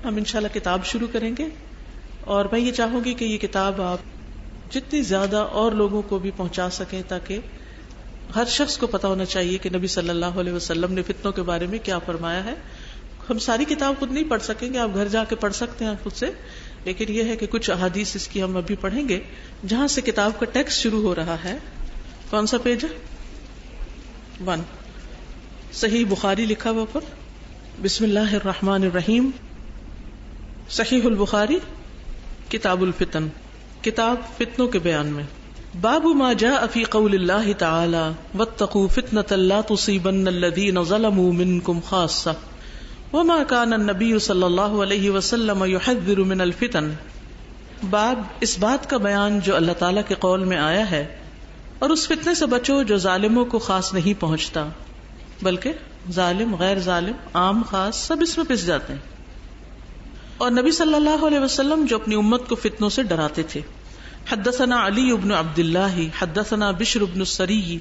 ہم انشاءاللہ کتاب شروع کریں گے، اور میں یہ چاہوں گی کہ یہ کتاب آپ جتنی زیادہ اور لوگوں کو بھی پہنچا سکیں، تاکہ ہر شخص کو پتا ہونا چاہیے کہ نبی صلی اللہ علیہ وسلم نے فتنوں کے بارے میں کیا فرمایا ہے. ہم ساری کتاب خود نہیں پڑھ سکیں گے، آپ گھر جا کے پڑھ سکتے ہیں خود سے، لیکن یہ ہے کہ کچھ احادیث اس کی ہم ابھی پڑھیں گے. جہاں سے کتاب کا ٹیکسٹ شروع ہو رہا ہے، کون سا پیج ہے؟ 1. صحیح بخاری لکھا ہوا پر. بسم اللہ الرحمن الرحیم. صحیح البخاری کتاب الفتن، کتاب فتنوں کے بیان میں. باب ما جاء فی قول اللہ تعالی واتقوا فتنة لا تصیبن الذین ظلموا منکم خاصہ وما كان النبی صلی اللہ علیہ وسلم يحذر من الفتن. باب اس بات کا بیان جو اللہ تعالیٰ کے قول میں آیا ہے، اور اس فتنے سے بچو جو ظالموں کو خاص نہیں پہنچتا، بلکہ ظالم غیر ظالم عام خاص سب اس میں پس جاتے ہیں. اور نبی صلی اللہ علیہ وسلم جو اپنی امت کو فتنوں سے ڈراتے تھے. حدثنا علی بن عبد اللہ حدثنا بشر بن السری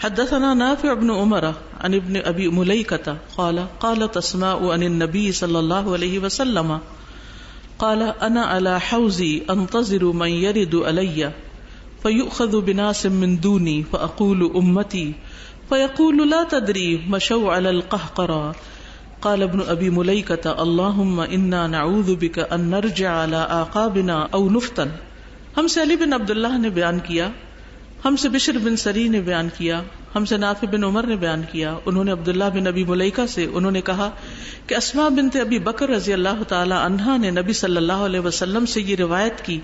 حدثنا نافع بن عمر عن ابن ابی ملیکۃ قال قالت اسماء عن النبی صلی اللہ علیہ وسلم قال انا على حوضی انتظر من يرد علی فیؤخذ بناس من دونی فاقول امتی فیقول لا تدری مشوا علی القہقرى. قال ابن ابی ملیکۃ اللہم انا نعوذ بک ان نرجع علی اعقابنا او نفتن. ہم سے علی بن عبداللہ نے بیان کیا، ہم سے بشر بن سری نے بیان کیا، ہم سے نافع بن عمر نے بیان کیا، انہوں نے عبداللہ بن ابی ملیکہ سے انہوں نے کہا کہ اسماء بنت ابی بکر رضی اللہ تعالی عنہا نے نبی صلی اللہ علیہ وسلم سے یہ روایت کی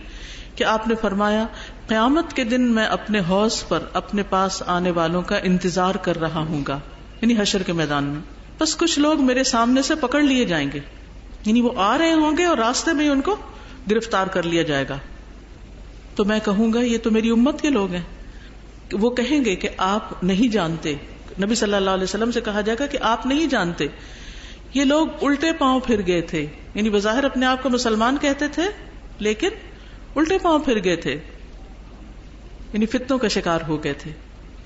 کہ آپ نے فرمایا قیامت کے دن میں اپنے حوض پر اپنے پاس آنے والوں کا انتظار کر رہا ہوں گا، یعنی حشر کے میدان میں. بس کچھ لوگ میرے سامنے سے پکڑ لیے جائیں گے، یعنی وہ آ رہے ہوں گے اور راستے میں ان کو گرفتار کر لیا جائے گا. تو میں کہوں گا یہ تو میری امت کے لوگ ہیں. وہ کہیں گے کہ آپ نہیں جانتے، نبی صلی اللہ علیہ وسلم سے کہا جائے گا کہ آپ نہیں جانتے یہ لوگ الٹے پاؤں پھر گئے تھے، یعنی بظاہر اپنے آپ کو مسلمان کہتے تھے لیکن الٹے پاؤں پھر گئے تھے، یعنی فتنوں کا شکار ہو گئے تھے.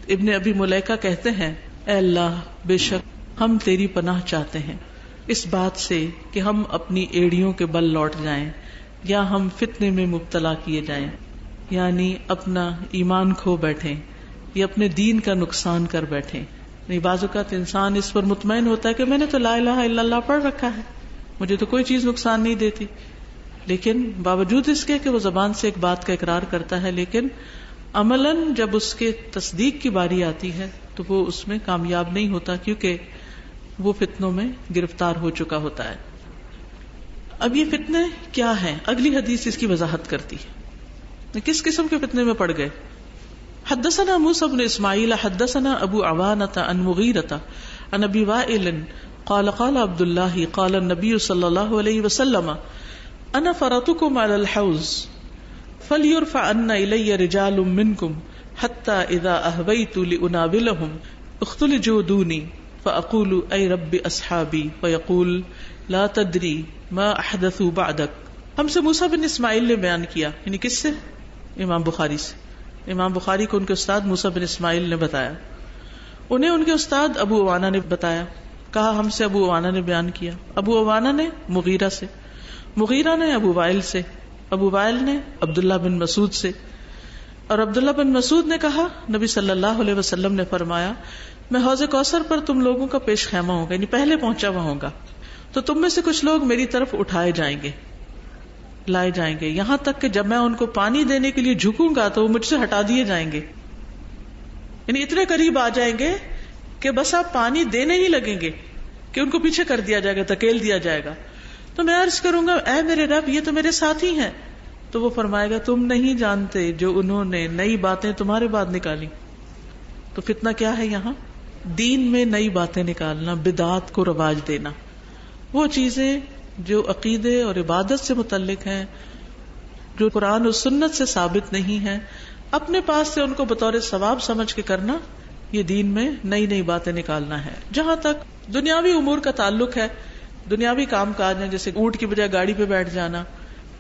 ابن ابی ملیکہ کہتے ہیں اے اللہ بے شک ہم تیری پناہ چاہتے ہیں اس بات سے کہ ہم اپنی ایڑیوں کے بل لوٹ جائیں یا ہم فتنے میں مبتلا کیے جائیں، یعنی اپنا ایمان کھو بیٹھیں یا اپنے دین کا نقصان کر بیٹھیں. یعنی بعض اوقات انسان اس پر مطمئن ہوتا ہے کہ میں نے تو لا الہ الا اللہ پڑھ رکھا ہے، مجھے تو کوئی چیز نقصان نہیں دیتی، لیکن باوجود اس کے کہ وہ زبان سے ایک بات کا اقرار کرتا ہے، لیکن عملاً جب اس کے تصدیق کی باری آتی ہے تو وہ اس میں کامیاب نہیں ہوتا، کیونکہ وہ فتنوں میں گرفتار ہو چکا ہوتا ہے. اب یہ فتنے کیا ہیں؟ اگلی حدیث اس کی وضاحت کرتی ہے کس قسم کے فتنے میں پڑ گئے. حدثنا موسیٰ بن اسماعیل حدثنا ابو عوانۃ عن مغیرۃ عن ابی وائل قال قال عبد اللہ قال النبی صلی اللہ علیہ وسلم انا فرطکم علی الحوض فلیرفعن الی رجال منکم حتی اذا اہویت لاناولہم اختلجوا دونی فاقول اے رب اصحابی فیقول لا تدری ما احدثوا بعدک. ہم سے موسیٰ بن اسماعیل نے بیان کیا، یعنی کس سے؟ امام بخاری سے. امام بخاری کو ان کے استاد موسیٰ بن اسماعیل نے بتایا، انہیں ان کے استاد ابو عوانہ نے بتایا. کہا ہم سے ابو عوانہ نے بیان کیا، ابو عوانہ نے مغیرہ سے، مغیرہ نے ابو وائل سے، ابو وائل نے عبداللہ بن مسعود سے، اور عبداللہ بن مسعود نے کہا نبی صلی اللہ علیہ وسلم نے فرمایا میں حوض کوثر پر تم لوگوں کا پیش خیمہ ہوں گا، یعنی پہلے پہنچا ہوا ہوں گا، تو تم میں سے کچھ لوگ میری طرف اٹھائے جائیں گے، لائے جائیں گے، یہاں تک کہ جب میں ان کو پانی دینے کے لیے جھکوں گا تو وہ مجھ سے ہٹا دیے جائیں گے، یعنی اتنے قریب آ جائیں گے کہ بس آپ پانی دینے ہی لگیں گے کہ ان کو پیچھے کر دیا جائے گا، دھکیل دیا جائے گا. تو میں عرض کروں گا اے میرے رب یہ تو میرے ساتھی ہیں، تو وہ فرمائے گا تم نہیں جانتے جو انہوں نے نئی باتیں تمہارے بعد نکالی. تو فتنہ کیا ہے یہاں؟ دین میں نئی باتیں نکالنا، بدعات کو رواج دینا، وہ چیزیں جو عقیدے اور عبادت سے متعلق ہیں، جو قرآن و سنت سے ثابت نہیں ہیں، اپنے پاس سے ان کو بطور ثواب سمجھ کے کرنا، یہ دین میں نئی نئی باتیں نکالنا ہے. جہاں تک دنیاوی امور کا تعلق ہے، دنیاوی کام کاج ہیں، جیسے اونٹ کی بجائے گاڑی پہ بیٹھ جانا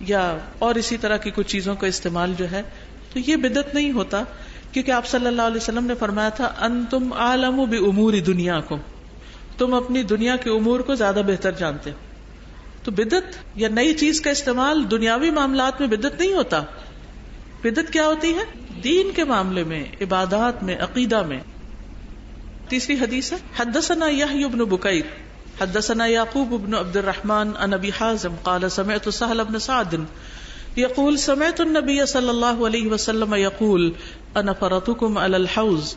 یا اور اسی طرح کی کچھ چیزوں کا استعمال جو ہے، تو یہ بدعت نہیں ہوتا، کیونکہ آپ صلی اللہ علیہ وسلم نے فرمایا تھا انتم عالم بامور دنیاکم، تم اپنی دنیا کے امور کو زیادہ بہتر جانتے ہو. تو بدعت یا نئی چیز کا استعمال دنیاوی معاملات میں بدعت نہیں ہوتا. بدعت کیا ہوتی ہے؟ دین کے معاملے میں، عبادات میں، عقیدہ میں. تیسری حدیث ہے حدثنا یحیی بن بکیر حدثنا یعقوب بن عبد الرحمن عن ابی حازم قال سمعت سہل بن سعد يقول سمعت النبي صلى الله عليه وسلم يقول انا فرطكم على الحوض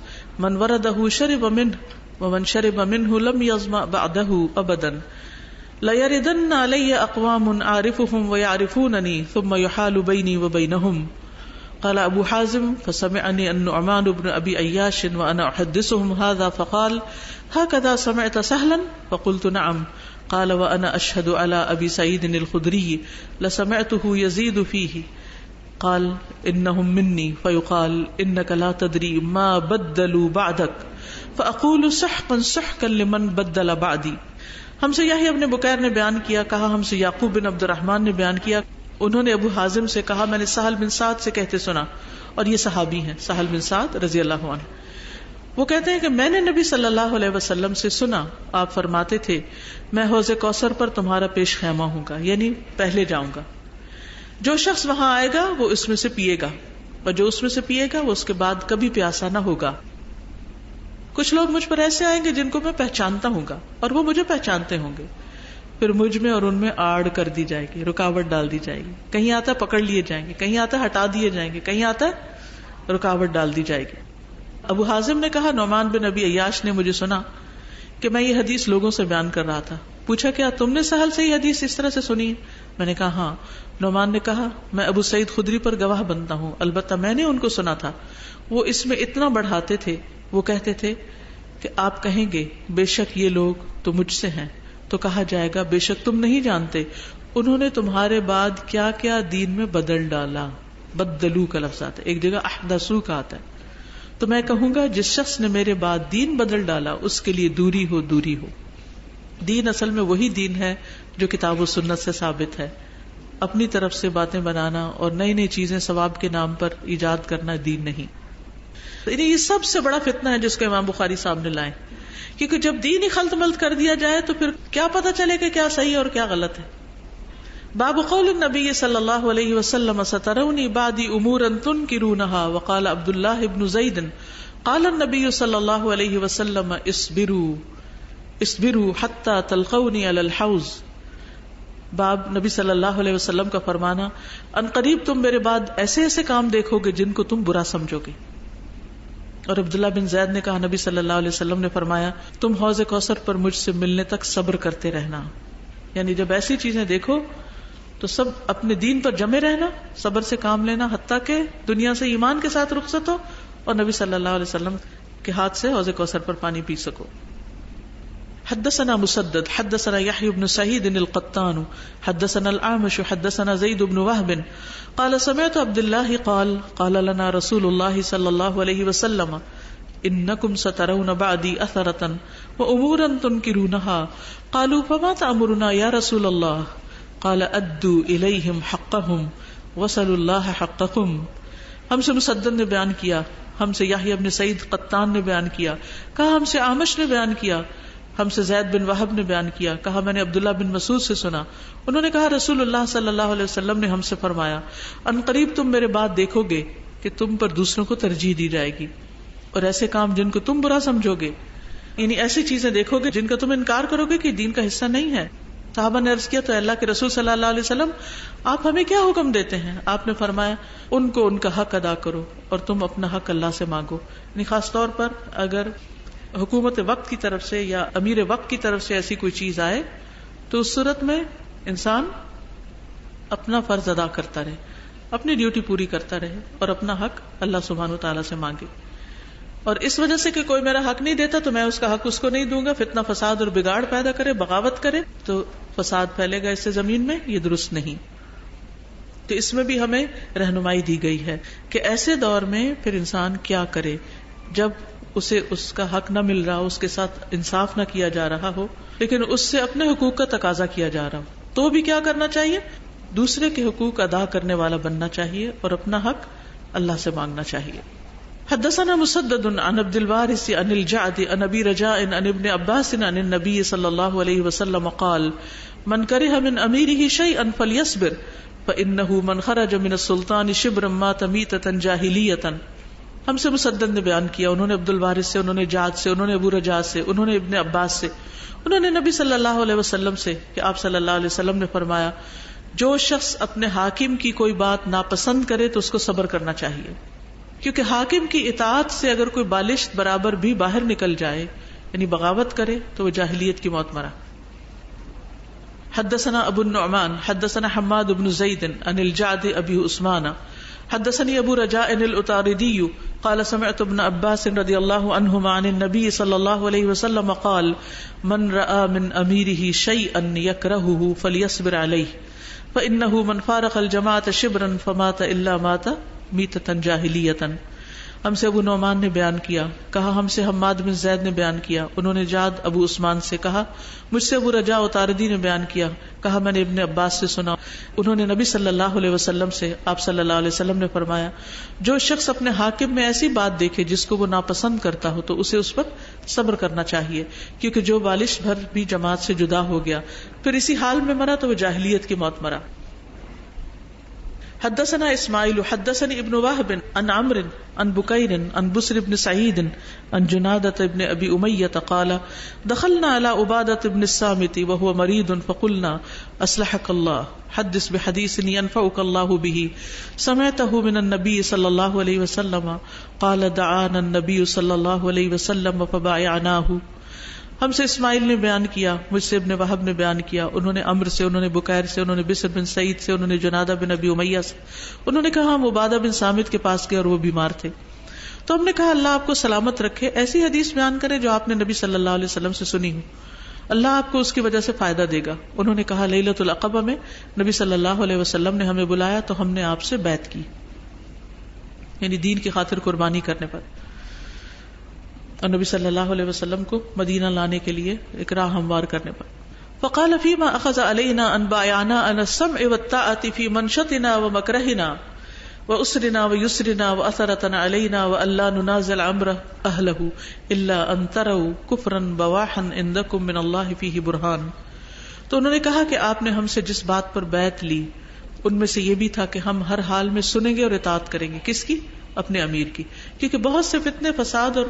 من ورده شرب منه ومن شرب منه لم يظمأ بعده ابدا لا يردن علي اقوام اعرفهم ويعرفونني ثم يحال بيني وبينهم. قال ابو حازم فسمعني النعمان بن ابي عياش وانا احدثهم هذا فقال هكذا سمعت سهلا فقلت نعم. قال وانا اشهد على ابي سعيد الخدري لسمعته يزيد فيه. قال انهم مني فيقال انك لا تدري ما بدلوا بعدك فاقول سحقا سحقا لمن بدل بعدي. ہم سے یحییٰ ابن بکیر نے بیان کیا، کہا ہم سے یعقوب بن عبد الرحمن نے بیان کیا، انہوں نے ابو حازم سے کہا میں نے سہل بن سعد سے کہتے سنا، اور یہ صحابی ہیں سہل بن سعد رضی اللہ عنہ. وہ کہتے ہیں کہ میں نے نبی صلی اللہ علیہ وسلم سے سنا، آپ فرماتے تھے میں حوض کوثر پر تمہارا پیش خیمہ ہوں گا، یعنی پہلے جاؤں گا. جو شخص وہاں آئے گا وہ اس میں سے پیے گا، اور جو اس میں سے پیے گا وہ اس کے بعد کبھی پیاسا نہ ہوگا. کچھ لوگ مجھ پر ایسے آئیں گے جن کو میں پہچانتا ہوں گا اور وہ مجھے پہچانتے ہوں گے، پھر مجھ میں اور ان میں آڑ کر دی جائے گی، رکاوٹ ڈال دی جائے گی. کہیں آتا پکڑ لیے جائیں گے، کہیں آتا ہٹا دیے جائیں گے، کہیں آتا رکاوٹ ڈال دی جائے گی. ابو حازم نے کہا نعمان بن ابی عیاش نے مجھے سنا کہ میں یہ حدیث لوگوں سے بیان کر رہا تھا. پوچھا کیا تم نے سہل سے یہ حدیث اس طرح سے سنی ہے؟ میں نے کہا ہاں. نعمان نے کہا میں ابو سعید خدری پر گواہ بنتا ہوں، البتہ میں نے ان کو سنا تھا وہ اس میں اتنا بڑھاتے تھے، وہ کہتے تھے کہ آپ کہیں گے بے شک یہ لوگ تو مجھ سے ہیں، تو کہا جائے گا بے شک تم نہیں جانتے انہوں نے تمہارے بعد کیا کیا دین میں بدل ڈالا. بدلو کا لفظ آتا ہے، ایک جگہ احدثو کا آتا ہے. تو میں کہوں گا جس شخص نے میرے بعد دین بدل ڈالا اس کے لیے دوری ہو دوری ہو. دین اصل میں وہی دین ہے جو کتاب و سنت سے ثابت ہے. اپنی طرف سے باتیں بنانا اور نئی نئی چیزیں ثواب کے نام پر ایجاد کرنا دین نہیں. یہ سب سے بڑا فتنہ ہے جس کو امام بخاری صاحب نے لائے، کیونکہ جب دین ہی خلط ملط کر دیا جائے تو پھر کیا پتا چلے کہ کیا صحیح اور کیا غلط ہے. باب قول النبی صلی اللہ علیہ وسلم سترونی بعدی امورا تنکرونها. وقال عبد الله بن زید قال النبی صلی اللہ علیہ وسلم اصبروا حتى تلقونی علی الحوض. باب نبی صلی اللہ علیہ وسلم کا فرمانا ان قریب تم میرے بعد ایسے ایسے کام دیکھو گے جن کو تم برا سمجھو گے. اور عبداللہ بن زید نے کہا نبی صلی اللہ علیہ وسلم نے فرمایا تم حوض کوثر پر مجھ سے ملنے تک صبر کرتے رہنا. یعنی جب ایسی چیزیں دیکھو تو سب اپنے دین پر جمے رہنا، صبر سے کام لینا حتیٰ کہ دنیا سے ایمان کے ساتھ رخصت ہو اور نبی صلی اللہ علیہ وسلم کے ہاتھ سے حوض کوثر پر پانی پی سکو. حدثنا مسدد حدثنا يحيى بن سعيد القطان حدثنا الأعمش حدثنا زيد بن وهب قال سمعت عبد الله قال لنا رسول الله صلى الله عليه وسلم إنكم سترون بعدي أثرة وأمورا تنكرونها. قالوا فما تأمرنا يا رسول الله؟ قال أدوا إليهم حقهم وصلوا الله حقكم. ہم سے مسدد نے بیان کیا، ہم سے یحییٰ بن سعید قطان نے بیان کیا، کہا ہم سے اعمش نے بیان کیا، ہم سے زید بن وہب نے بیان کیا، کہا میں نے عبداللہ بن مسعود سے سنا، انہوں نے کہا رسول اللہ صلی اللہ علیہ وسلم نے ہم سے فرمایا ان قریب تم میرے بعد دیکھو گے کہ تم پر دوسروں کو ترجیح دی جائے گی اور ایسے کام جن کو تم برا سمجھو گے، یعنی ایسی چیزیں دیکھو گے جن کا تم انکار کرو گے کہ دین کا حصہ نہیں ہے. صحابہ نے عرض کیا تو اللہ کے رسول صلی اللہ علیہ وسلم آپ ہمیں کیا حکم دیتے ہیں؟ آپ نے فرمایا ان کو ان کا حق ادا کرو اور تم اپنا حق اللہ سے مانگو. یعنی خاص طور پر اگر حکومت وقت کی طرف سے یا امیر وقت کی طرف سے ایسی کوئی چیز آئے تو اس صورت میں انسان اپنا فرض ادا کرتا رہے، اپنی ڈیوٹی پوری کرتا رہے اور اپنا حق اللہ سبحانہ و تعالیٰ سے مانگے. اور اس وجہ سے کہ کوئی میرا حق نہیں دیتا تو میں اس کا حق اس کو نہیں دوں گا، فتنہ فساد اور بگاڑ پیدا کرے، بغاوت کرے تو فساد پھیلے گا اس سے زمین میں، یہ درست نہیں. تو اس میں بھی ہمیں رہنمائی دی گئی ہے کہ ایسے دور میں پھر انسان کیا کرے جب اسے اس کا حق نہ مل رہا ہو، اس کے ساتھ انصاف نہ کیا جا رہا ہو، لیکن اس سے اپنے حقوق کا تقاضا کیا جا رہا ہو، تو بھی کیا کرنا چاہیے؟ دوسرے کے حقوق ادا کرنے والا بننا چاہیے اور اپنا حق اللہ سے مانگنا چاہیے. حدثنا مسدد عن عبد الوارث عن الجعد عن ابي رجاء عن ابن عباس عن النبي صلى الله عليه وسلم قال من کرہ من امیرہ شیئا فلیصبر فإنہ من خرج من السلطان شبرا مات میتۃ جاہلیۃ. ہم سے مسدد نے بیان کیا، انہوں نے عبد الوارث سے، انہوں نے جعد سے، انہوں نے ابو رجاء سے، انہوں نے ابن عباس سے، انہوں نے نبی صلی اللہ علیہ وسلم سے کہ آپ صلی اللہ علیہ وسلم نے فرمایا جو شخص اپنے حاکم کی کوئی بات ناپسند کرے تو اس کو صبر کرنا چاہیے، کیونکہ حاکم کی اطاعت سے اگر کوئی بالشت برابر بھی باہر نکل جائے یعنی بغاوت کرے تو وہ جاہلیت کی موت مرا. حدثنا ابو النعمان حدثنا حماد بن زید عن الجعد ابی عثمان حدثني ابو رجاء الأطاردي قال سمعت ابن عباس رضي الله عنهما عن النبي صلى الله عليه وسلم قال من رأى من أميره شيئا يكرهه فليصبر عليه فإنه من فارق الجماعة شبرا فمات إلا مات میتۃ جاہلیۃ. ہم سے ابو نعمان نے بیان کیا، کہا ہم سے حماد بن زید نے بیان کیا، انہوں نے جعد ابو عثمان سے کہا، مجھ سے ابو رجاء اطاردی نے بیان کیا، کہا میں نے ابن عباس سے سنا، انہوں نے نبی صلی اللہ علیہ وسلم سے، آپ صلی اللہ علیہ وسلم نے فرمایا جو شخص اپنے حاکم میں ایسی بات دیکھے جس کو وہ ناپسند کرتا ہو تو اسے اس پر صبر کرنا چاہیے، کیونکہ جو بالش بھر بھی جماعت سے جدا ہو گیا پھر اسی حال میں مرا تو وہ جاہلیت کی موت مرا. حدثنا اسماعیل حدثني ابن وهب عن عمرو عن بكير عن بسر بن سعيد عن جنادة ابن ابي امية قال دخلنا على عبادة بن الصامت وهو مريض فقلنا اصلحك الله حدث بحديث ينفعك الله به سمعته من النبي صلى الله عليه وسلم قال دعانا النبي صلى الله عليه وسلم فبايعناه. ہم سے اسماعیل نے بیان کیا، مجھ سے ابن وہب نے بیان کیا، انہوں نے عمرو سے، انہوں نے بکیر سے، انہوں نے بسر بن سعید سے، انہوں نے جنادہ بن ابی امیہ سے، انہوں نے کہا ہم عبادہ بن صامت کے پاس گئے اور وہ بیمار تھے تو ہم نے کہا اللہ آپ کو سلامت رکھے، ایسی حدیث بیان کرے جو آپ نے نبی صلی اللہ علیہ وسلم سے سنی ہو، اللہ آپ کو اس کی وجہ سے فائدہ دے گا. انہوں نے کہا لیلۃ العقبہ میں نبی صلی اللہ علیہ وسلم نے ہمیں بلایا تو ہم نے آپ سے بیعت کی، یعنی دین کی خاطر قربانی کرنے پر، اور نبی صلی اللہ علیہ وسلم کو مدینہ لانے کے لیے ایک راہ ہموار کرنے پر. فقال فيما اخذ علينا ان بايعنا على السمع والطاعه في منشطنا ومكرهنا واسرنا ويسرنا واثرتنا علينا والا ننازل امر اهله الا ان تروا كفرا بواحا عندكم من الله فيه برهان. تو انہوں نے کہا کہ آپ نے ہم سے جس بات پر بیعت لی ان میں سے یہ بھی تھا کہ ہم ہر حال میں سنیں گے اور اطاعت کریں گے. کس کی؟ اپنے امیر کی، کیونکہ بہت سے فتنے فساد اور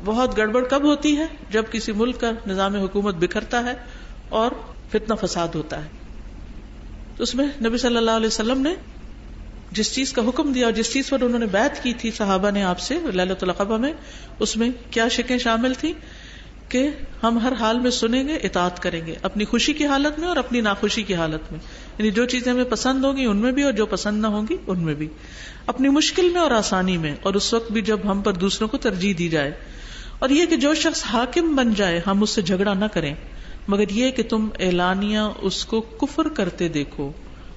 بہت گڑبڑ کب ہوتی ہے؟ جب کسی ملک کا نظام حکومت بکھرتا ہے اور فتنہ فساد ہوتا ہے. تو اس میں نبی صلی اللہ علیہ وسلم نے جس چیز کا حکم دیا اور جس چیز پر انہوں نے بیعت کی تھی صحابہ نے آپ سے لیلۃ العقبہ میں، اس میں کیا شکیں شامل تھی کہ ہم ہر حال میں سنیں گے، اطاعت کریں گے، اپنی خوشی کی حالت میں اور اپنی ناخوشی کی حالت میں، یعنی جو چیزیں ہمیں پسند ہوں گی ان میں بھی اور جو پسند نہ ہوں گی ان میں بھی، اپنی مشکل میں اور آسانی میں، اور اس وقت بھی جب ہم پر دوسروں کو ترجیح دی جائے. اور یہ کہ جو شخص حاکم بن جائے ہم اس سے جھگڑا نہ کریں، مگر یہ کہ تم اعلانیہ اس کو کفر کرتے دیکھو،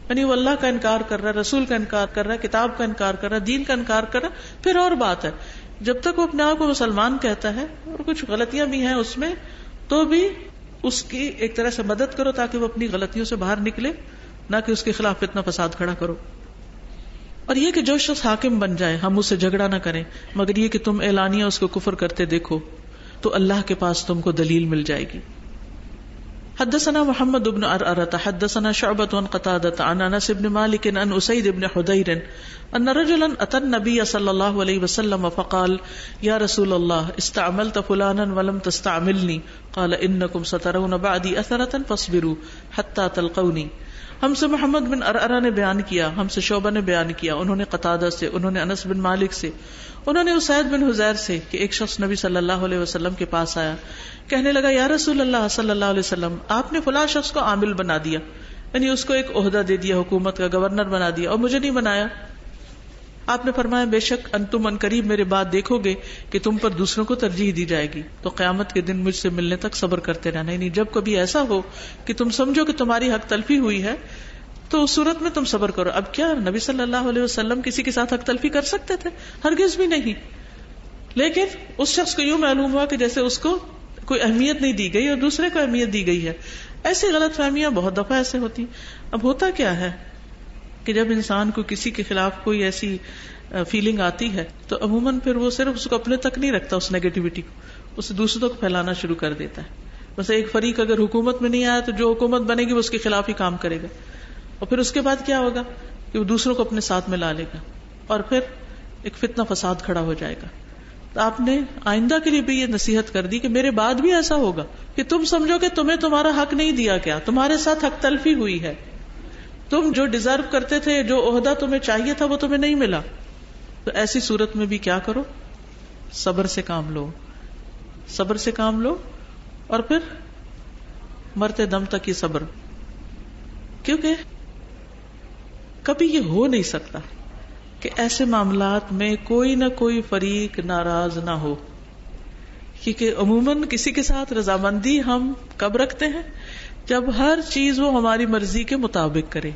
یعنی وہ اللہ کا انکار کر رہا ہے، رسول کا انکار کر رہا ہے، کتاب کا انکار کر رہا ہے، دین کا انکار کر رہا ہے، پھر اور بات ہے. جب تک وہ اپنے آپ کو مسلمان کہتا ہے اور کچھ غلطیاں بھی ہیں اس میں تو بھی اس کی ایک طرح سے مدد کرو تاکہ وہ اپنی غلطیوں سے باہر نکلے، نہ کہ اس کے خلاف فتنہ فساد کھڑا کرو. اور یہ کہ جو شخص حاکم بن جائے ہم اس سے جھگڑا نہ کریں، مگر یہ کہ تم اعلانیہ اس کو کفر کرتے دیکھو تو اللہ کے پاس تم کو دلیل مل جائے گی. حدثنا محمد بن عرعرة حدثنا شعبة عن قتادة عن انس بن مالك عن اسيد بن حضير ان رجلا اتى النبي صلى الله عليه وسلم فقال يا رسول الله استعملت فلانا ولم تستعملني قال انكم سترون بعدي اثرة فاصبروا حتى تلقوني. ہم سے محمد بن عرعرہ نے بیان کیا، ہم سے شعبہ نے بیان کیا، انہوں نے قتادہ سے، انہوں نے انس بن مالک سے، انہوں نے اسید بن حضیر سے کہ ایک شخص نبی صلی اللہ علیہ وسلم کے پاس آیا، کہنے لگا یا رسول اللہ صلی اللہ علیہ وسلم آپ نے فلاں شخص کو عامل بنا دیا، یعنی اس کو ایک عہدہ دے دیا، حکومت کا گورنر بنا دیا، اور مجھے نہیں بنایا. آپ نے فرمایا بے شک تم ان قریب میرے بات دیکھو گے کہ تم پر دوسروں کو ترجیح دی جائے گی، تو قیامت کے دن مجھ سے ملنے تک صبر کرتے رہنا. یعنی جب کبھی ایسا ہو کہ تم سمجھو کہ تمہاری حق تلفی ہوئی ہے تو اس صورت میں تم صبر کرو. اب کیا نبی صلی اللہ علیہ وسلم کسی کے ساتھ حق تلفی کر سکتے تھے؟ ہرگز بھی نہیں. لیکن اس شخص کو یوں معلوم ہوا کہ جیسے اس کو کوئی اہمیت نہیں دی گئی اور دوسرے کو اہمیت دی گئی ہے. ایسی غلط فہمیاں بہت دفعہ ایسے ہوتی. اب ہوتا کیا ہے کہ جب انسان کو کسی کے خلاف کوئی ایسی فیلنگ آتی ہے تو عموماً پھر وہ صرف اس کو اپنے تک نہیں رکھتا، اس نیگیٹیوٹی کو اسے دوسروں کو پھیلانا شروع کر دیتا ہے. بس ایک فریق اگر حکومت میں نہیں آیا تو جو حکومت بنے گی وہ اس کے خلاف ہی کام کرے گا، اور پھر اس کے بعد کیا ہوگا کہ وہ دوسروں کو اپنے ساتھ میں لا لے گا، اور پھر ایک فتنہ فساد کھڑا ہو جائے گا. تو آپ نے آئندہ کے لیے بھی یہ نصیحت کر دی کہ میرے بعد بھی ایسا ہوگا کہ تم سمجھو کہ تمہیں تمہارا حق نہیں دیا گیا، تمہارے ساتھ حق تلفی ہوئی ہے، تم جو ڈیزرو کرتے تھے، جو عہدہ تمہیں چاہیے تھا وہ تمہیں نہیں ملا. تو ایسی صورت میں بھی کیا کرو؟ صبر سے کام لو، صبر سے کام لو، اور پھر مرتے دم تک یہ صبر. کیونکہ کبھی یہ ہو نہیں سکتا کہ ایسے معاملات میں کوئی نہ کوئی فریق ناراض نہ ہو، کیونکہ عموماً کسی کے ساتھ رضامندی ہم کب رکھتے ہیں؟ جب ہر چیز وہ ہماری مرضی کے مطابق کرے.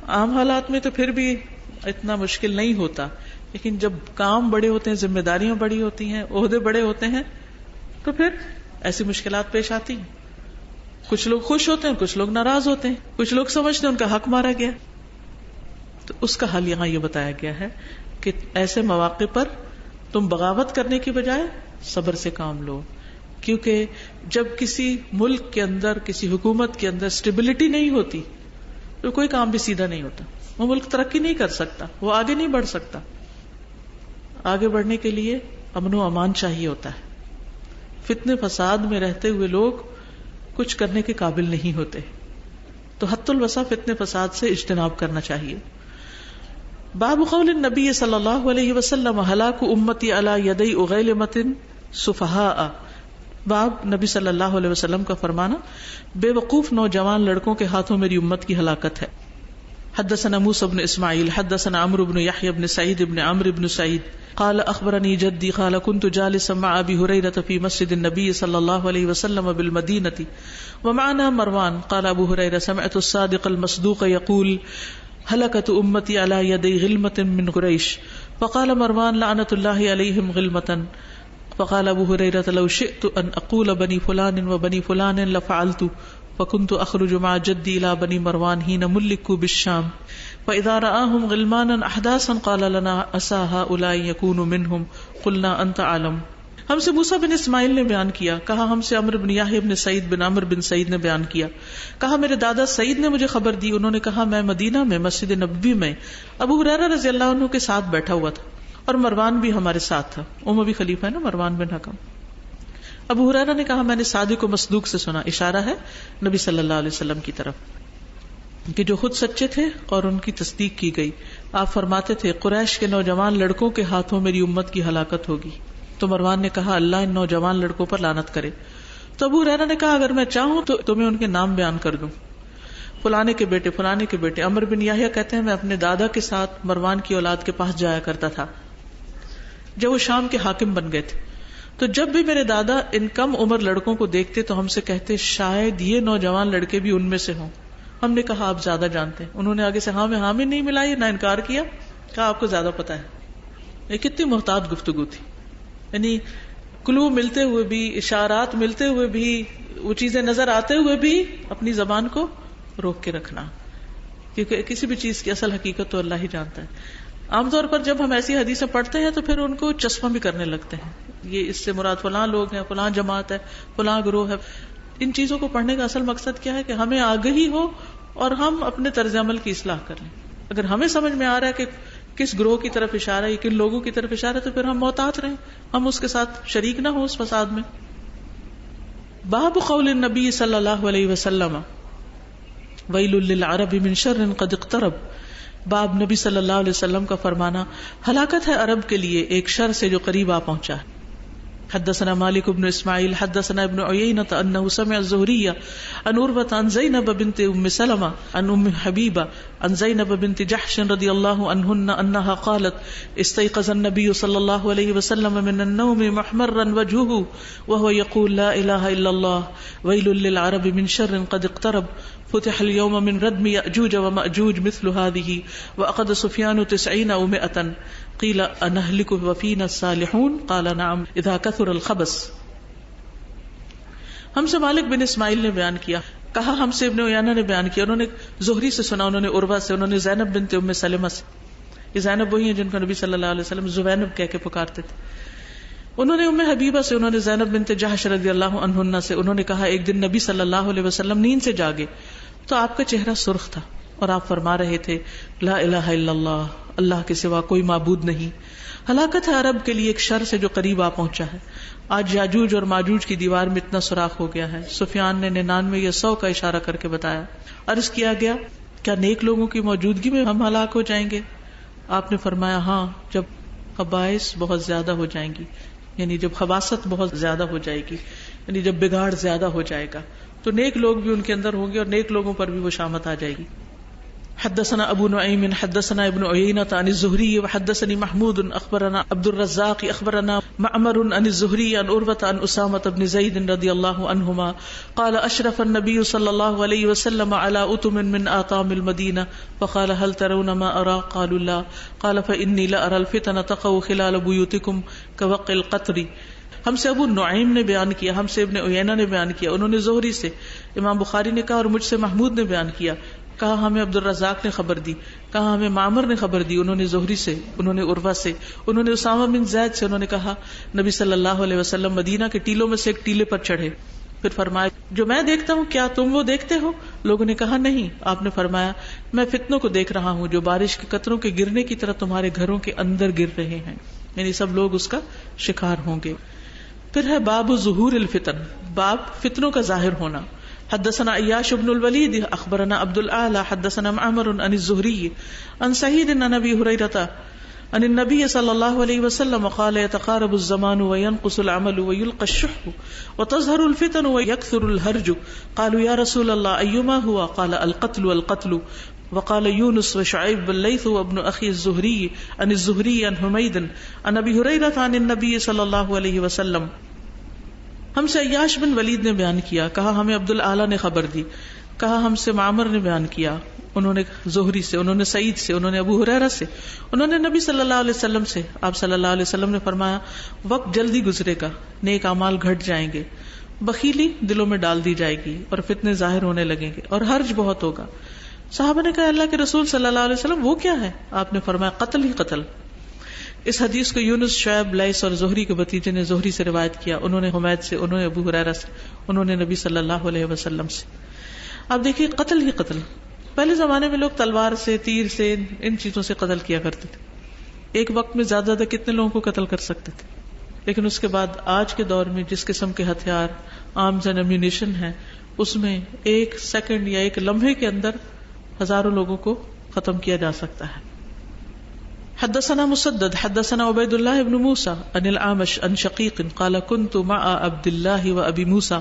عام حالات میں تو پھر بھی اتنا مشکل نہیں ہوتا، لیکن جب کام بڑے ہوتے ہیں، ذمہ داریاں بڑی ہوتی ہیں، عہدے بڑے ہوتے ہیں، تو پھر ایسی مشکلات پیش آتی ہیں. کچھ لوگ خوش ہوتے ہیں، کچھ لوگ ناراض ہوتے ہیں، کچھ لوگ سمجھتے ہیں ان کا حق مارا گیا. تو اس کا حل یہاں یہ بتایا گیا ہے کہ ایسے مواقع پر تم بغاوت کرنے کی بجائے صبر سے کام لو. کیونکہ جب کسی ملک کے اندر، کسی حکومت کے اندر اسٹیبلٹی نہیں ہوتی تو کوئی کام بھی سیدھا نہیں ہوتا. وہ ملک ترقی نہیں کر سکتا، وہ آگے نہیں بڑھ سکتا. آگے بڑھنے کے لیے امن و امان چاہیے ہوتا ہے. فتنے فساد میں رہتے ہوئے لوگ کچھ کرنے کے قابل نہیں ہوتے. تو حت الوسع فتنے فساد سے اجتناب کرنا چاہیے. باب قول النبی صلی اللہ علیہ وسلم ہلاک امتی علی یدی اغیلمۃ سفہاء. باب نبی صلی اللہ علیہ وسلم کا فرمانا بے وقوف نوجوان لڑکوں کے ہاتھوں میری امت کی ہلاکت ہے. حدثنا موسى بن اسماعیل حدثنا عمرو بن یحیی بن سعید بن عمرو بن سعید قال اخبرني جدي قال كنت جالسا مع ابي هريره في مسجد النبي صلى الله عليه وسلم بالمدينه ومعنا مروان قال ابو هريره سمعت الصادق المصدوق يقول هلكت امتي على يدي غلمة من قريش فقال مروان لعنة الله عليهم غلمة فقال ابو هريره لو شئت ان اقول بني فلان وبني فلان لفعلت فكنت اخرج مع جدي الى بني مروان حين ملكوا بالشام فاذا راهم غلمانا احداثا قال لنا عسى هؤلاء يكونوا منهم قلنا انت عالم. ہم سے موسیٰ بن اسماعیل نے بیان کیا، کہا ہم سے عمرو بن یحیی بن سعید بن عمرو بن سعید نے بیان کیا، کہا میرے دادا سعید نے مجھے خبر دی، انہوں نے کہا میں مدینہ میں مسجد نبوی میں ابو ہریرہ رضی اللہ عنہ کے ساتھ بیٹھا ہوا تھا اور مروان بھی ہمارے ساتھ تھا. اموی خلیفہ ہے نا مروان بن حکم. ابو ہریرہ نے کہا میں نے صادق و مصدوق سے سنا، اشارہ ہے نبی صلی اللہ علیہ وسلم کی طرف کہ جو خود سچے تھے اور ان کی تصدیق کی گئی. آپ فرماتے تھے قریش کے نوجوان لڑکوں کے ہاتھوں میری امت کی ہلاکت ہوگی. تو مروان نے کہا اللہ ان نوجوان لڑکوں پر لعنت کرے. تو ابو ہریرہ نے کہا اگر میں چاہوں تو تمہیں ان کے نام بیان کر دوں، فلانے کے بیٹے فلانے کے بیٹے. عمرو بن یحییٰ کہتے ہیں میں اپنے دادا کے ساتھ مروان کی اولاد کے پاس جایا کرتا تھا جب وہ شام کے حاکم بن گئے تھے. تو جب بھی میرے دادا ان کم عمر لڑکوں کو دیکھتے تو ہم سے کہتے شاید یہ نوجوان لڑکے بھی ان میں سے ہوں. ہم نے کہا آپ زیادہ جانتے ہیں. انہوں نے آگے سے ہاں میں ہاں میں نہیں ملائی، نہ انکار کیا، کہا آپ کو زیادہ پتا ہے. یہ کتنی محتاط گفتگو تھی، یعنی کلو ملتے ہوئے بھی، اشارات ملتے ہوئے بھی، وہ چیزیں نظر آتے ہوئے بھی اپنی زبان کو روک کے رکھنا، کیونکہ کسی بھی چیز کی اصل حقیقت تو اللہ ہی جانتا ہے. عام طور پر جب ہم ایسی حدیثیں پڑھتے ہیں تو پھر ان کو چشمہ بھی کرنے لگتے ہیں، یہ اس سے مراد فلاں لوگ ہیں، فلاں جماعت ہے، فلاں گروہ ہے. ان چیزوں کو پڑھنے کا اصل مقصد کیا ہے کہ ہمیں آگہی ہو اور ہم اپنے طرز عمل کی اصلاح کر لیں. اگر ہمیں سمجھ میں آ رہا ہے کہ کس گروہ کی طرف اشارہ ہے، کن لوگوں کی طرف اشارہ ہے، تو پھر ہم محتاط رہیں، ہم اس کے ساتھ شریک نہ ہوں اس فساد میں. باب قول النبی صلی اللہ علیہ وسلم ویل للعرب من شر قد اقترب. باب نبی صلی اللہ علیہ وسلم کا فرمانا ہلاکت ہے عرب کے لیے ایک شر سے جو قریب آ پہنچا ہے. حدثنا مالک بن اسماعیل حدثنا ابن عیینۃ انه سمع الزہری عن عروۃ عن زینب بنت ام سلمہ عن ام حبیبہ عن زینب بنت جحش رضی اللہ عنہن انها قالت استيقظ النبي صلی اللہ علیہ وسلم من النوم محمرا وجهه وهو يقول لا الہ الا اللہ ویل للعرب من شر قد اقترب فتح اليوم من ردم یأجوج ومأجوج مثل هذه وأخذ سفیان 90 أو 100 قیل انہلک وفینا الصالحون قال نعم اذا کثر الخبث. ہم سے مالک بن اسماعیل نے بیان کیا، کہا ہم سے ابن عیینہ نے بیان کیا، انہوں نے زہری سے سنا، انہوں نے عروہ سے، انہوں نے زینب بنت ام سلمہ سے. یہ زینب وہی ہیں جن کو نبی صلی اللہ علیہ وسلم زوینب کہہ کے پکارتے تھے. انہوں نے ام حبیبہ سے، انہوں نے زینب بنت جحش رضی اللہ عنہن سے، انہوں نے کہا ایک دن نبی صلی اللہ علیہ وسلم نیند سے جاگے تو آپ کا چہرہ سرخ تھا اور آپ فرما رہے تھے لا الہ الا اللہ، اللہ کے سوا کوئی معبود نہیں، ہلاکت ہے عرب کے لیے ایک شر سے جو قریب آ پہنچا ہے، آج یاجوج اور ماجوج کی دیوار میں اتنا سوراخ ہو گیا ہے۔ سفیان نے 99 یا 100 کا اشارہ کر کے بتایا۔ عرض کیا گیا کیا نیک لوگوں کی موجودگی میں ہم ہلاک ہو جائیں گے؟ آپ نے فرمایا ہاں، جب خبائث بہت زیادہ ہو جائیں گی، یعنی جب خباثت بہت زیادہ ہو جائے گی، یعنی جب بگاڑ زیادہ ہو جائے گا تو نیک لوگ بھی ان کے اندر ہوں گے اور نیک لوگوں پر بھی وہ شامت آ جائے گی۔ حدثنا ابو نعیم حدثنا ابن عیینۃ عن الزہری وحدثنی محمود اخبرنا عبد الرزاق اخبرنا معمر عن الزہری عن عروۃ عن اسامۃ بن زید رضی اللہ عنہما قال اشرف النبی صلی اللہ علیہ وسلم على اتم من آطام المدینہ فقال هل ترون ما ارى قالوا لا قال فانی لارى الفتن تقع خلال بیوتکم كوقع القطر۔ ہم سے ابو نعیم نے بیان کیا، ہم سے ابن عیینہ نے بیان کیا، انہوں نے زہری سے، امام بخاری نے کہا اور مجھ سے محمود نے بیان کیا، کہا ہمیں عبد الرزاق نے خبر دی، کہا ہمیں معمر نے خبر دی، انہوں نے زہری سے، انہوں نے عروہ سے، انہوں نے اسامہ بن زید سے، انہوں نے کہا نبی صلی اللہ علیہ وسلم مدینہ کے ٹیلوں میں سے ایک ٹیلے پر چڑھے، پھر فرمایا جو میں دیکھتا ہوں کیا تم وہ دیکھتے ہو؟ لوگوں نے کہا نہیں۔ آپ نے فرمایا میں فتنوں کو دیکھ رہا ہوں جو بارش کے قطروں کے گرنے کی طرح تمہارے گھروں کے اندر گر رہے ہیں، یعنی سب لوگ اس کا شکار ہوں گے۔ پھر ہے باب ظہور الفتن، باب فتنوں کا ظاہر ہونا۔ حدثنا عیاش بن الولید اخبرنا عبد الاعلی حدثنا معمر عن الزہری عن سعید عن ابی ہریرہ عن النبی صلی اللہ علیہ وسلم قال يتقارب الزمان وينقص العمل ويلقى الشح وتظهر الفتن ويكثر الهرج قالوا يا رسول الله ايما هو قال القتل والقتل وقال يونس وشعيب والليث وابن اخي الزهري عن الزهري عن حميد عن ابي هريره عن النبي صلى الله عليه وسلم۔ ہم سے عیاش بن ولید نے بیان کیا، کہا ہمیں عبد الاعلی نے خبر دی، کہا ہم سے معمر نے بیان کیا، انہوں نے زہری سے، انہوں نے سعید سے، انہوں نے ابو ہریرہ سے، انہوں نے نبی صلی اللہ علیہ وسلم سے، آپ صلی اللہ علیہ وسلم نے فرمایا وقت جلدی گزرے گا، نیک اعمال گھٹ جائیں گے، بخیلی دلوں میں ڈال دی جائے گی اور فتنے ظاہر ہونے لگیں گے اور حرج بہت ہوگا۔ صحابہ نے کہا اللہ کے رسول صلی اللہ علیہ وسلم وہ کیا ہے؟ آپ نے فرمایا قتل ہی قتل۔ اس حدیث کو یونس، شعیب، لیث اور زہری کے بھتیجے نے زہری سے روایت کیا، انہوں نے حمید سے، انہوں نے ابو ہریرہ سے، انہوں نے نبی صلی اللہ علیہ وسلم سے۔ اب دیکھیے قتل ہی قتل، پہلے زمانے میں لوگ تلوار سے، تیر سے، ان چیزوں سے قتل کیا کرتے تھے، ایک وقت میں زیادہ زیادہ کتنے لوگوں کو قتل کر سکتے تھے، لیکن اس کے بعد آج کے دور میں جس قسم کے ہتھیار، آرمز اینڈ ایمونیشن ہیں، اس میں ایک سیکنڈ یا ایک لمحے کے اندر ہزاروں لوگوں کو ختم کیا جا سکتا ہے۔ حدثنا مسدد حدثنا عبید اللہ بن موسیٰ عن العامش عن شقیق قال كنت مع عبد اللہ و ابی موسیٰ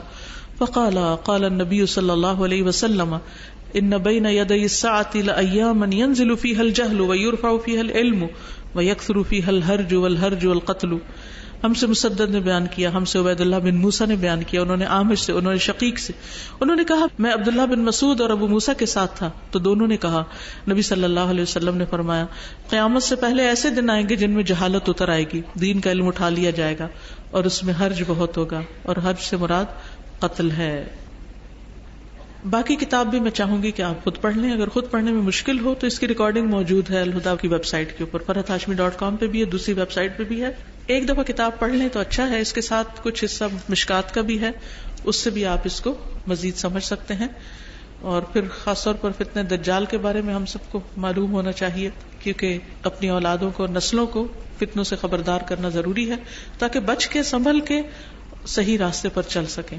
فقال قال النبی صلی اللہ علیہ وسلم ان بین یدی الساعة لأیاما ينزل فيها الجہل ويرفع فيها العلم ويكثر فيها الہرج والہرج والقتل۔ ہم سے مسدد نے بیان کیا، ہم سے عبید اللہ بن موسیٰ نے بیان کیا، انہوں نے عامش سے، انہوں نے شقیق سے، انہوں نے کہا میں عبداللہ بن مسعود اور ابو موسیٰ کے ساتھ تھا تو دونوں نے کہا نبی صلی اللہ علیہ وسلم نے فرمایا قیامت سے پہلے ایسے دن آئیں گے جن میں جہالت اتر آئے گی، دین کا علم اٹھا لیا جائے گا اور اس میں حرج بہت ہوگا، اور حرج سے مراد قتل ہے۔ باقی کتاب بھی میں چاہوں گی کہ آپ خود پڑھ لیں، اگر خود پڑھنے میں مشکل ہو تو اس کی ریکارڈنگ موجود ہے الہدا کی ویب سائٹ کے اوپر، فرحتہاشمی.com پہ بھی ہے، دوسری ویب سائٹ پہ بھی ہے، ایک دفعہ کتاب پڑھ لیں تو اچھا ہے۔ اس کے ساتھ کچھ حصہ مشکات کا بھی ہے، اس سے بھی آپ اس کو مزید سمجھ سکتے ہیں، اور پھر خاص طور پر فتنہ دجال کے بارے میں ہم سب کو معلوم ہونا چاہیے، کیونکہ اپنی اولادوں کو، نسلوں کو فتنوں سے خبردار کرنا ضروری ہے تاکہ بچ کے سنبھل کے صحیح راستے پر چل سکیں،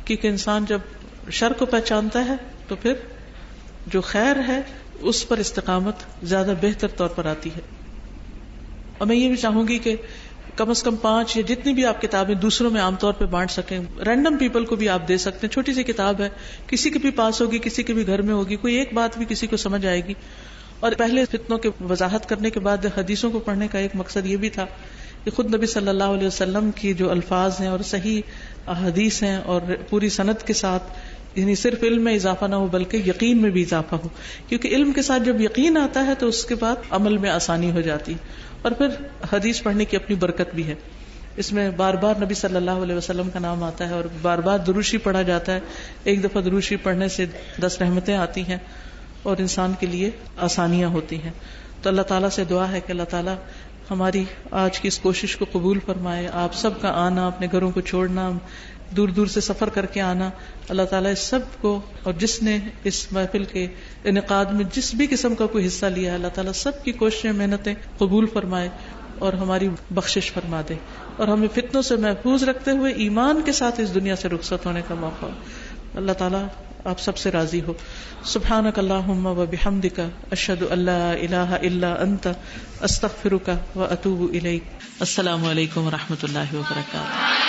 کیونکہ انسان جب شر کو پہچانتا ہے تو پھر جو خیر ہے اس پر استقامت زیادہ بہتر طور پر آتی ہے۔ اور میں یہ بھی چاہوں گی کہ کم از کم 5 یا جتنی بھی آپ کتابیں دوسروں میں عام طور پہ بانٹ سکیں، رینڈم پیپل کو بھی آپ دے سکتے ہیں، چھوٹی سی کتاب ہے، کسی کے بھی پاس ہوگی، کسی کے بھی گھر میں ہوگی، کوئی ایک بات بھی کسی کو سمجھ آئے گی۔ اور پہلے فتنوں کی وضاحت کرنے کے بعد حدیثوں کو پڑھنے کا ایک مقصد یہ بھی تھا کہ خود نبی صلی اللہ علیہ وسلم کی جو الفاظ ہیں اور صحیح حدیث ہیں اور پوری سند کے ساتھ، یعنی صرف علم میں اضافہ نہ ہو بلکہ یقین میں بھی اضافہ ہو، کیونکہ علم کے ساتھ جب یقین آتا ہے تو اس کے بعد عمل میں آسانی ہو جاتی، اور پھر حدیث پڑھنے کی اپنی برکت بھی ہے، اس میں بار بار نبی صلی اللہ علیہ وسلم کا نام آتا ہے اور بار بار درود شریف پڑھا جاتا ہے، ایک دفعہ درود شریف پڑھنے سے 10 رحمتیں آتی ہیں اور انسان کے لیے آسانیاں ہوتی ہیں۔ تو اللہ تعالیٰ سے دعا ہے کہ اللہ تعالیٰ ہماری آج کی اس کوشش کو قبول فرمائے. آپ سب کا آنا، اپنے گھروں کو چھوڑنا، دور دور سے سفر کر کے آنا، اللہ تعالیٰ اس سب کو، اور جس نے اس محفل کے انعقاد میں جس بھی قسم کا کوئی حصہ لیا ہے، اللہ تعالیٰ سب کی کوششیں، محنتیں قبول فرمائے اور ہماری بخشش فرما دے، اور ہمیں فتنوں سے محفوظ رکھتے ہوئے ایمان کے ساتھ اس دنیا سے رخصت ہونے کا موقع. اللہ تعالیٰ آپ سب سے راضی ہو. سبحانک اللہم و بحمدک، اشہد ان لا الہ الا انت، استغفرک و اتوب الیک. السلام علیکم و رحمۃ اللہ وبرکاتہ.